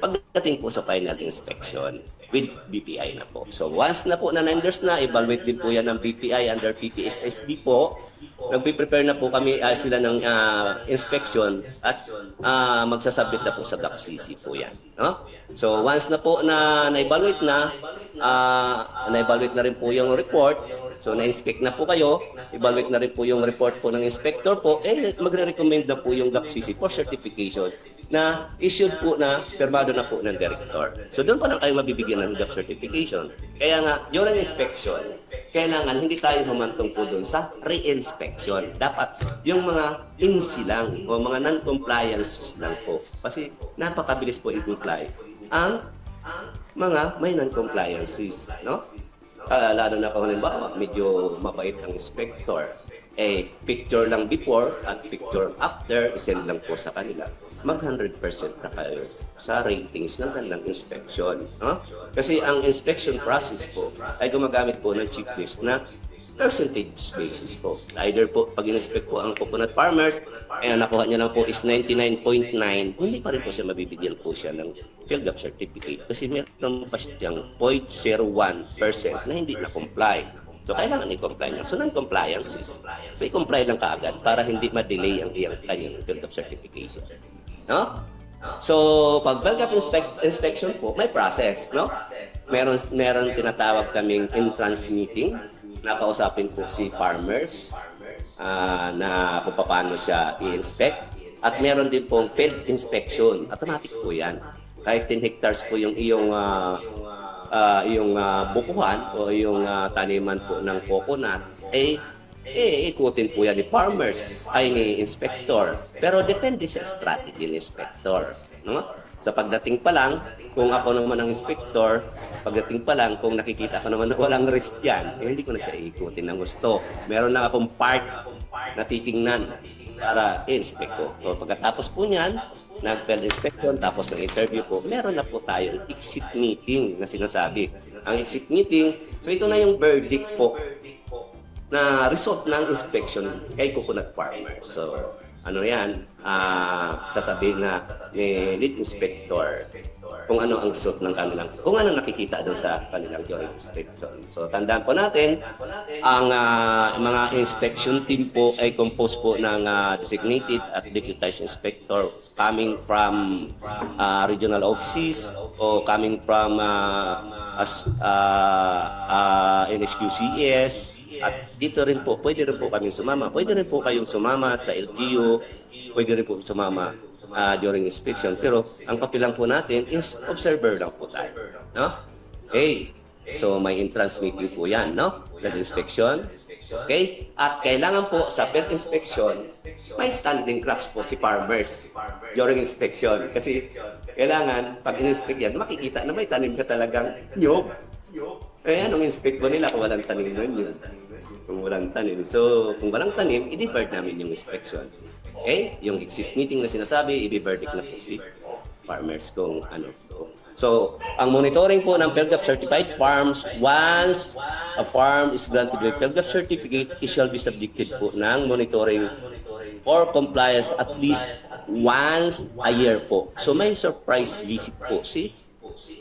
pagdating po sa final inspection with BPI na po. So once na po na-endorse na, evaluate din po yan ng BPI under PPSSD po. Nagpe-prepare na po kami sila ng inspection at magsasubmit na po sa GAPCC po yan. No? So once na po na-evaluate na-evaluate na rin po yung report. So na-inspect na po kayo, evaluate na rin po yung report po ng inspector po, magre-recommend na po yung GAPCC for certification na issued po na, pirmado na po ng director. So doon pa lang kayo mabibigyan ng GAP certification. Kaya nga, during inspection, kailangan hindi tayo humantong po doon sa re-inspection. Dapat yung mga INSI lang o mga non-compliance lang po. Kasi napakabilis po i-comply ang mga may non-compliances, no? Lalo na kung halimbawa, medyo mabait ang inspector. Picture lang before at picture after, isend lang po sa kanila. Mag 100% na kayo sa ratings ng kanilang inspection. No? Kasi ang inspection process po ay gumagamit po ng checklist na percentage basis po. Either po, pag in-inspect po ang coconut farmers, nakuha niya lang po is 99.9, hindi pa rin po siya mabibigyan po siya ng PhilGAP certificate kasi meron pa siyang 0.01% na hindi na-comply. So, kailangan i-comply niya. So, non-compliances. So, i-comply lang kaagad para hindi ma-delay ang kanyang PhilGAP certification. No? So, pag PhilGAP inspection po, may process, no? Meron tinatawag kaming entrance meeting. Nakausapin po si farmers na kung paano siya i-inspect. At meron din pong field inspection. Automatic po yan. Kahit 10 hectares po yung iyong bukuhan o yung taniman po ng coconut, ikutin po yan ni farmers, ay ni inspector. Pero depende sa strategy ni inspector. No? Sa pagdating pa lang, kung ako naman ang inspector, pagdating pa lang, kung nakikita ko naman na walang risk yan, hindi ko na siya ikutin ng gusto. Meron na akong part na titingnan para i-inspect ko. So, pagkatapos po niyan, nag-field inspection, tapos ng interview po, meron na po tayong exit meeting na sinasabi. Ang exit meeting, so ito na yung verdict po na result ng inspection kay coconut farmer. So, ano yan, sasabihin na ni lead inspector kung ano ang result ng kanilang, kung ano nakikita doon sa kanilang during inspection. So, tandaan po natin, ang mga inspection team po ay composed po ng designated at deputized inspector coming from regional offices o coming from NSQCS. At dito rin po, pwede rin po kami sumama. Pwede rin po kayong sumama sa LGU, pwede rin po sumama during inspection. Pero ang kapilang po natin is observer lang po tayo. No? Okay. So may entrance meeting po yan, no? Inspection. Okay? At kailangan po sa field inspection, may standing crops po si farmers during inspection. Kasi kailangan, pag in-inspect yan, makikita na may tanim ka talagang nyog. Anong inspect po nila kung walang tanim nun yun? Kung walang tanim. So, kung walang tanim, i-divert namin yung inspection. Okay? Yung exit meeting na sinasabi, i-verdict na po si farmers kung ano. So, ang monitoring po ng PhilGAP certified farms, once a farm is granted with PhilGAP certificate, it shall be subjected po ng monitoring for compliance at least once a year po. So, may surprise visit po si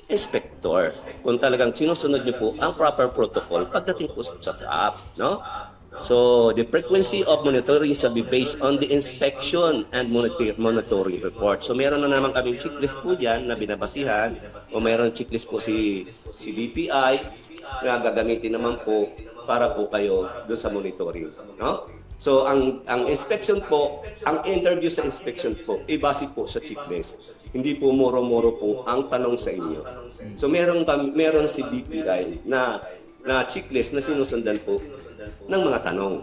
inspector kung talagang sinusunod niyo po ang proper protocol pagdating po sa CAP, no? So, the frequency of monitoring shall be based on the inspection and monitoring report. So, meron na naman kaming checklist po dyan na binabasihan o meron checklist po si BPI na gagamitin naman po para po kayo doon sa monitoring, no? So, ang inspection po, ang interview sa inspection po, ibase po sa checklist. Hindi po moro-moro po ang tanong sa inyo. So meron si BPI na checklist na sinusundan po ng mga tanong.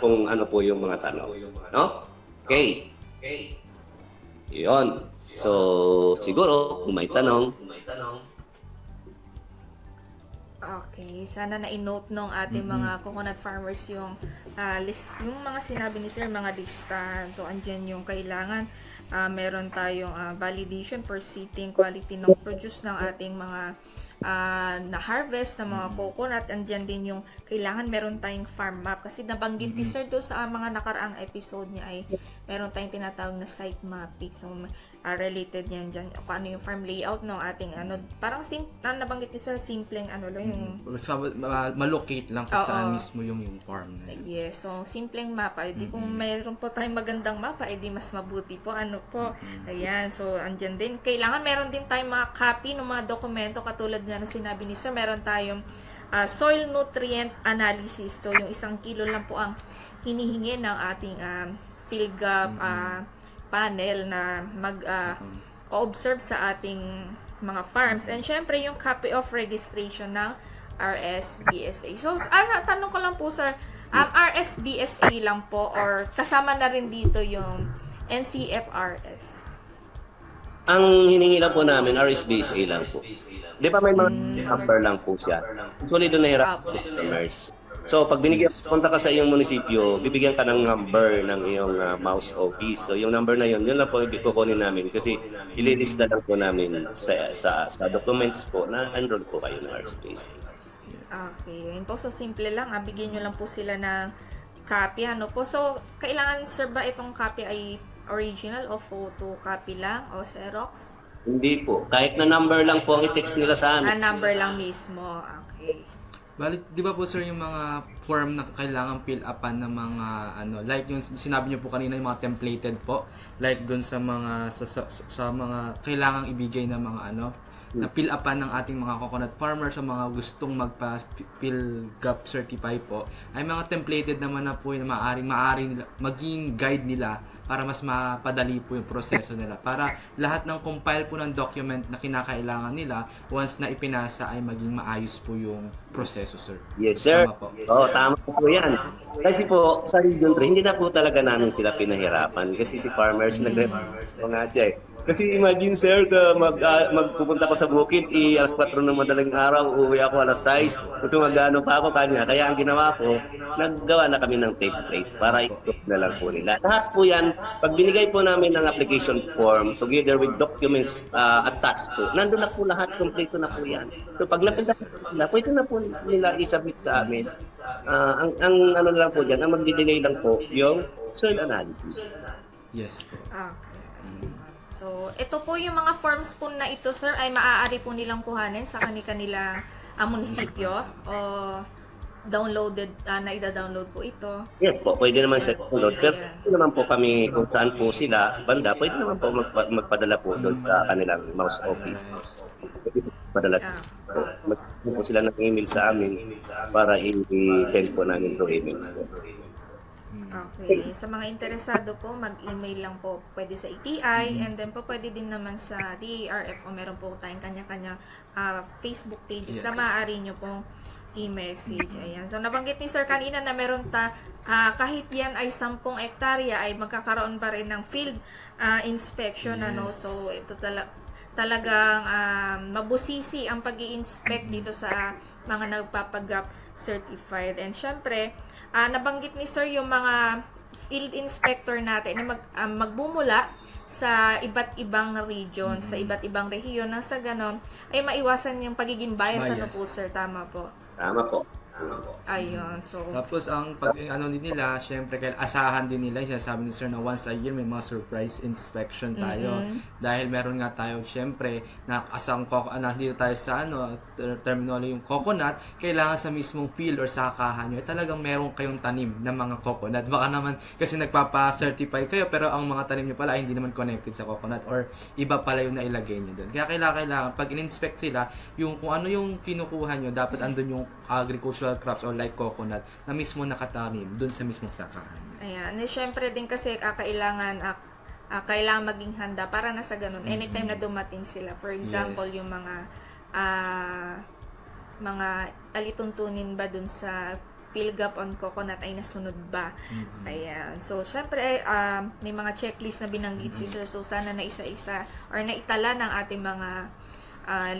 Kung ano po yung mga tanong. No? Okay. Yun. So, siguro, kung may tanong. Okay, sana na-note nung ating mga coconut farmers yung list, yung mga sinabi ni Sir, mga listahan. So, andyan yung kailangan. Meron tayong validation for seating quality ng produce ng ating mga na-harvest ng mga coconut. Andyan din yung kailangan meron tayong farm map. Kasi nabanggit ni Sir doon sa mga nakaraang episode niya ay meron tayong tinatawag na site mapping. So, related yan dyan. Kung ano yung farm layout ng ating parang nabanggit ni Sir, simpleng lang yung malocate lang kung saan mismo yung farm na yun. Yes, so simpleng mapa. Di kung mayroon po tayong magandang mapa, edi mas mabuti po. Ayan, so andyan din. Kailangan meron din tayong mga copy ng mga dokumento katulad na sinabi ni Sir. Meron tayong soil nutrient analysis. So yung 1 kilo lang po ang hinihingi ng ating PhilGov panel na mag-observe sa ating mga farms. And syempre, yung copy of registration ng RSBSA. So, tanong ko lang po, Sir, RSBSA lang po or kasama na rin dito yung NCFRS? Ang hiningi lang po namin, RSBSA lang po. Di ba may mga number lang po siya? Actually, doon nahirap po customers. So, pag punta ka sa iyong munisipyo, bibigyan ka ng number ng iyong mouse office. So, yung number na yun lang po kukunin namin kasi ililista lang po namin sa documents po na enroll po kayo ng RSBSA. Okay, yun po. So, simple lang. Bigyan nyo lang po sila ng copy. So, kailangan, Sir, ba itong copy ay original o photocopy lang o Xerox? Hindi po. Kahit na number lang po ang i-text nila sa amin. Number lang mismo. Okay. Bali, di ba po sir yung mga form na kailangan fill upan ng mga like yung sinabi niyo po kanina yung mga templated po, like doon sa mga sa mga kailangang ibigay ng mga na fill upan ng ating mga coconut farmers sa mga gustong magpa-PhilGov certify po, ay mga templated naman na po yung maaring maging guide nila para mas mapadali po yung proseso nila. Para lahat ng compile po ng document na kinakailangan nila, once na ipinasa ay maging maayos po yung proseso, sir. Yes, sir. Tama po. Tama po yan. Kasi po, sa Region 3, hindi na po talaga namin sila pinahirapan. Kasi si farmers, nagre-farmers po nga siya eh. Kasi imagine, sir, magpupunta ko sa bukid, alas 4 ng madaling araw, uuwi ako alas 6. Kasi mag-ano pa ako kanya. Kaya ang ginawa ko, naggawa na kami ng template para i-cook na lang po nila. Lahat po yan, pag binigay po namin ng application form together with documents attached to, nandun na po lahat, kompleto na po yan. So pag napinta nila, pwede na po nila isubmit sa amin. Ang lang po dyan, ang magdi-delay lang po yung soil analysis. Yes po. So, ito po yung mga forms po na ito, sir, ay maaari po nilang kuhanin sa kanilang munisipyo o downloaded, na ida-download po ito. Yes po, pwede naman sa download. Pero pwede naman po kami kung saan po sila, banda, pwede naman po magpadala po doon sa kanilang mouse office. Padala po sila ng email sa amin para i-send po namin through emails po. Okay. Sa mga interesado po, mag-email lang po pwede sa ETI and then po pwede din naman sa DARF o meron po tayong kanya-kanya Facebook pages na maaari nyo pong i-message. Ayan. So, nabanggit ni Sir kanina na meron kahit yan ay 10 hektarya ay magkakaroon pa rin ng field inspection. So, ito talagang mabusisi ang pag-i-inspect dito sa mga nagpapag-GAP certified. And syempre, nabanggit ni Sir yung mga field inspector natin na magbumula sa iba't ibang region, sa iba't ibang rehiyon, nang sa ganon ay maiwasan yung pagiging bias. Ano po, Sir? Tama po. Tama po. Ayun. So, tapos ang din nila, syempre asahan din nila, sinasabi ni Sir na once a year may mga surprise inspection tayo. Dahil meron nga tayo syempre na dito tayo sa terminology yung coconut, kailangan sa mismong field or sa kakahan nyo, talagang meron kayong tanim ng mga coconut. Baka naman kasi nagpapa-certify kayo pero ang mga tanim nyo pala ay hindi naman connected sa coconut or iba pala yung nailagay nyo doon. Kaya kailangan pag in-inspect sila, yung kung ano yung kinukuha nyo, dapat andun yung agricultural crops or like coconut na mismo nakatanim doon sa mismong sakahan. Ayan. Siyempre din kasi kailangan maging handa para na sa ganun. Anytime na dumating sila. For example, yung mga mga alituntunin ba dun sa PhilGap on Coconut ay nasunod ba. Ayan. So, syempre, may mga checklist na binanggit si Sir. So, sana na isa-isa or naitala ng ating mga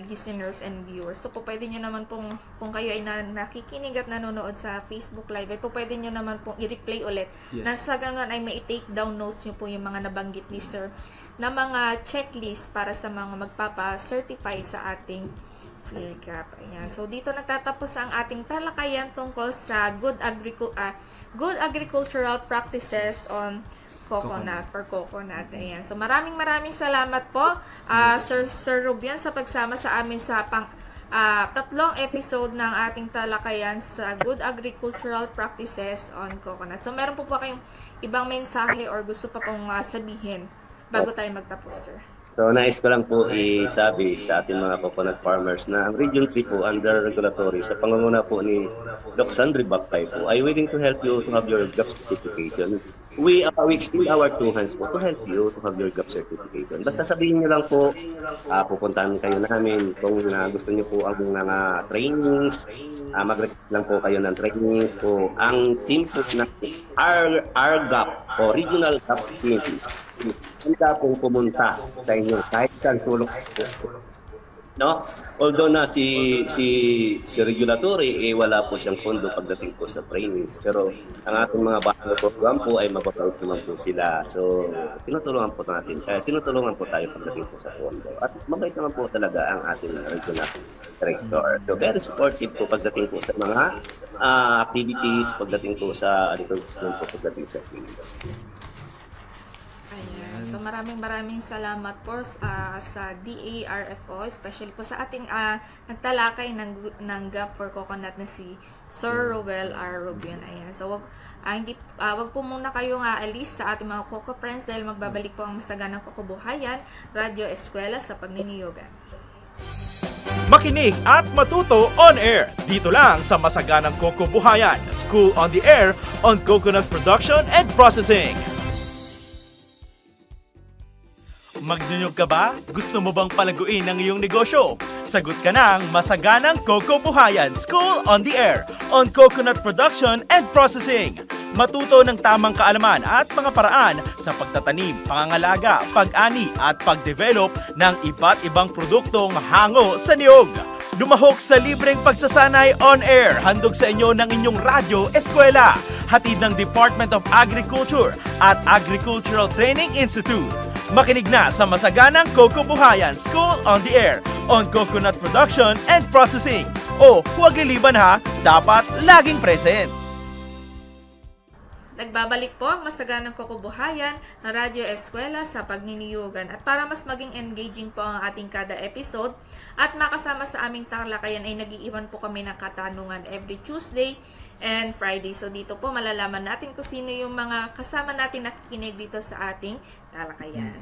listeners and viewers. So, po pwede nyo naman pong, kung kayo ay nakikinig at nanonood sa Facebook Live, ay po pwede nyo naman pong i-replay ulit. Yes. Na sa ganun ay may take down notes nyo po yung mga nabanggit ni Sir na mga checklist para sa mga magpapa-certify sa ating PhilGap. Ayan. So, dito nagtatapos ang ating talakayan tungkol sa good agricultural practices on coconut or coconut. Ayan. So, maraming salamat po, Sir Rubian, sa pagsama sa amin sa tatlong episode ng ating talakayan sa good agricultural practices on coconut. So, meron po kayong ibang mensahe or gusto pa pong sabihin bago tayo magtapos, sir? So, nais ko lang po isabi sa ating mga coconut farmers na ang Region 3 po under regulatory sa pangunguna po ni Doc Sandri Bactay po ay willing to help you to have your GAP certification. We extend our two hands po to help you to have your GAP certification. Basta sabihin niyo lang po, pupuntahan kayo namin kung gusto niyo po ang mga trainings, mag-request lang po kayo ng training po. Ang team po na RGAP o Regional GAP Team, hindi pong pumunta sa inyo kahit saan tulong po. No? Although na si regulatory wala po siyang pondo pagdating po sa trainings, pero ang ating mga bagong program po ay mababalik naman po sila. So tinutulungan po tayo pagdating po sa pondo. At mabait naman po talaga ang ating regional director. So very supportive po pagdating po sa mga activities, pagdating po sa pagdating sa training. Ayan. So, maraming salamat po sa DARFO, especially po sa ating nagtalakay ng GAP for Coconut na si Sir Rowell R. Rubian. Ayan. So, wag po muna kayong alis sa ating mga Coco Friends dahil magbabalik po ang Masaganang Kabuhayan, Radio Eskwela sa Pagniniyogan. Makinig at matuto on air. Dito lang sa Masaganang Kabuhayan, School on the Air on Coconut Production and Processing. Magnyunyog ka ba? Gusto mo bang palaguin ang iyong negosyo? Sagot ka ng Masaganang Kabuhayan, School on the Air on Coconut Production and Processing. Matuto ng tamang kaalaman at mga paraan sa pagtatanim, pangangalaga, pag-ani at pag-develop ng iba't ibang produktong hango sa niyog. Lumahok sa libreng pagsasanay on air, handog sa inyo ng inyong Radio Eskwela, hatid ng Department of Agriculture at Agricultural Training Institute. Makinig na sa Masaganang Kabuhayan, School on the Air on Coconut Production and Processing. O huwag liliban ha, dapat laging present. Nagbabalik po ang Masaganang Kabuhayan ng Radio Eskwela sa Pagniniyugan. At para mas maging engaging po ang ating kada episode at makasama sa aming talakayan ay nag-iiwan po kami ng katanungan every Tuesday and Friday. So dito po malalaman natin kung sino yung mga kasama natin nakikinig dito sa ating talakayan.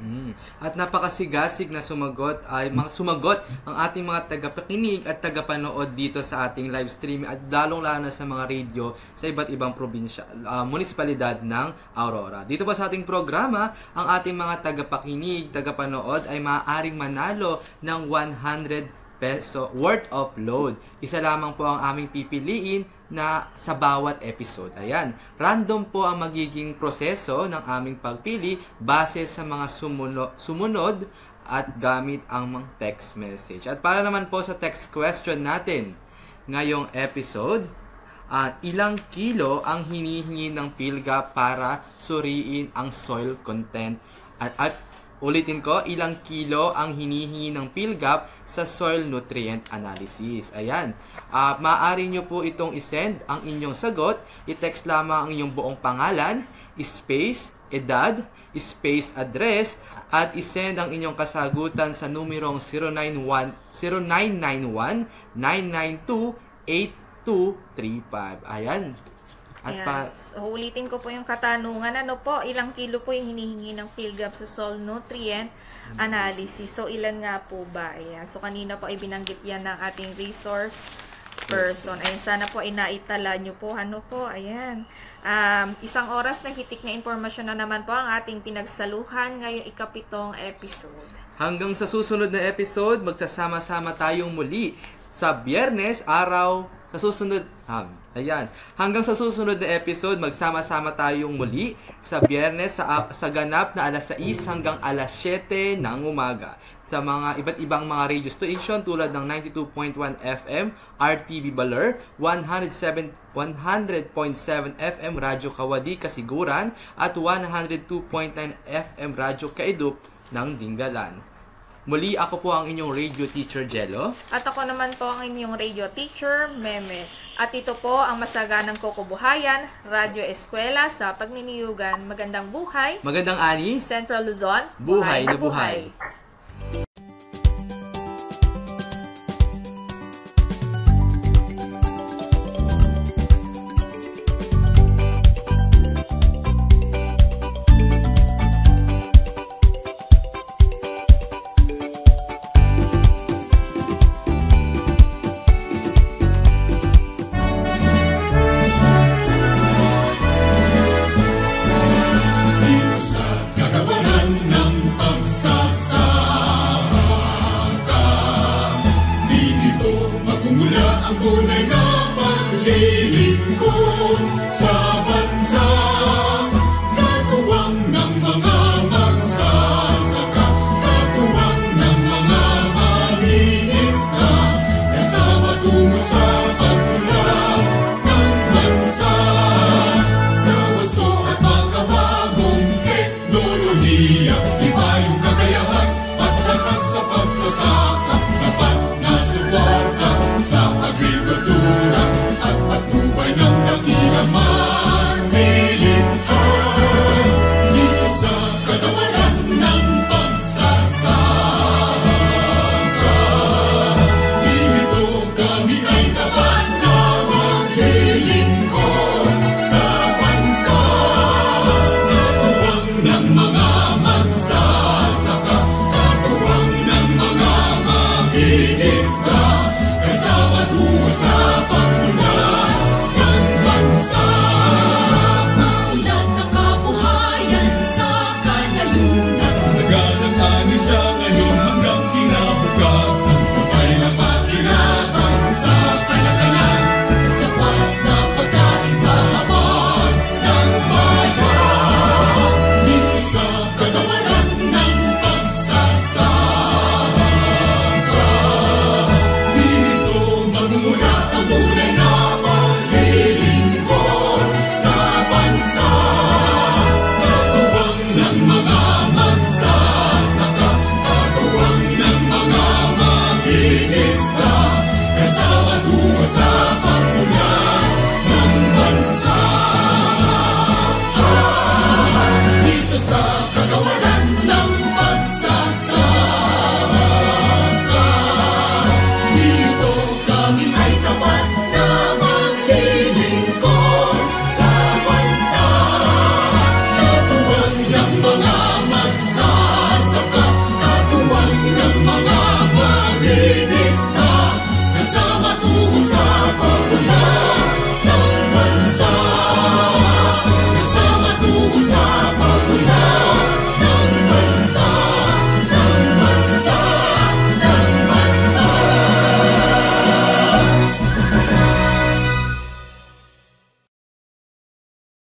At napakasigasig na sumagot ang ating mga tagapakinig at tagapanood dito sa ating live streaming at lalong-lalo na sa mga radio sa iba't ibang probinsya, munisipalidad ng Aurora. Dito pa sa ating programa, ang ating mga tagapakinig, tagapanood ay maaaring manalo ng 100 peso worth of load. Isa lamang po ang aming pipiliin na sa bawat episode. Ayan, random po ang magiging proseso ng aming pagpili base sa mga sumunod at gamit ang mga text message. At para naman po sa text question natin ngayong episode, ilang kilo ang hinihingi ng PhilGap para suriin ang soil content at ulitin ko, ilang kilo ang hinihingi ng PhilGap sa soil nutrient analysis. Ayan. Maaari nyo po itong isend ang inyong sagot. I-text lamang ang inyong buong pangalan, space, edad, space, address, at isend ang inyong kasagutan sa numerong 0991-992-8235. Ayan. So, ulitin ko po yung katanungan. Ano po, ilang kilo po yung hinihingi ng PhilGap sa soil nutrient analysis? So, ilan nga po ba? Ayan. So, kanina po ay binanggit yan ng ating resource person. Ayan, sana po ay naitala nyo po. Ano po? Ayan. Isang oras na hitik na impormasyon na naman po ang ating pinagsaluhan ngayong ikapitong episode. Hanggang sa susunod na episode, magsasama-sama tayong muli sa Biyernes, araw sa susunod. Hanggang sa susunod na episode, magsama-sama tayong muli sa Biyernes sa ganap na alas 6 hanggang alas 7 ng umaga. Sa mga iba't ibang mga radio station tulad ng 92.1 FM RTV Baler, 100.7 FM Radyo Kawadi Kasiguran at 102.9 FM Radyo Kaidup ng Dingalan. Muli, ako po ang inyong radio teacher, Jello. At ako naman po ang inyong radio teacher, Meme. At ito po ang Masaganang Kukubuhayan, Radyo Eskwela sa Pagniniyugan. Magandang buhay. Magandang ani. Central Luzon. Buhay na buhay. Tunay na paglilingkod sa